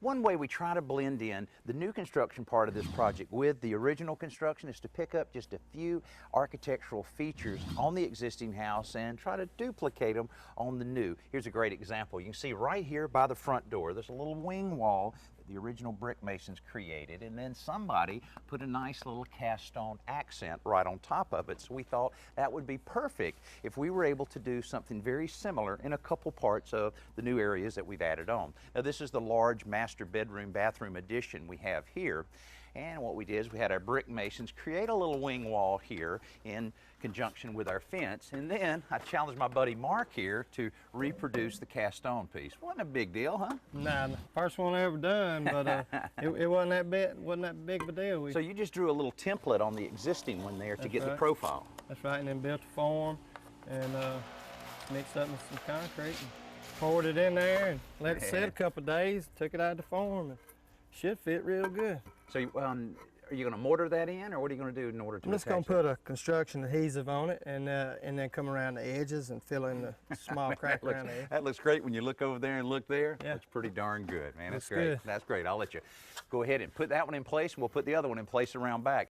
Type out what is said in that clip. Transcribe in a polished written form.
One way we try to blend in the new construction part of this project with the original construction is to pick up just a few architectural features on the existing house and try to duplicate them on the new. Here's a great example. You can see right here by the front door, there's a little wing wall that the original brick masons created, and then somebody put a nice little cast stone accent right on top of it. So we thought that would be perfect if we were able to do something very similar in a couple parts of the new areas that we've added on. Now this is the large master bedroom bathroom addition we have here, and what we did is we had our brick masons create a little wing wall here in conjunction with our fence, and then I challenged my buddy Mark here to reproduce the cast stone piece. Wasn't a big deal, huh? Nah, first one I ever done, but it wasn't that big of a deal. So you just drew a little template on the existing one there to get the profile. That's right, and then built a form and mixed up with some concrete and poured it in there and let it sit a couple of days, took it out of the form, and should fit real good. So are you going to mortar that in, or what are you going to do in order to I'm just going to put a construction adhesive on it and then come around the edges and fill in the small crack around the edge. That looks great when you look over there and look there. Yeah. That's pretty darn good, man. That's Looks great. good. That's great. I'll let you go ahead and put that one in place, and we'll put the other one in place around back.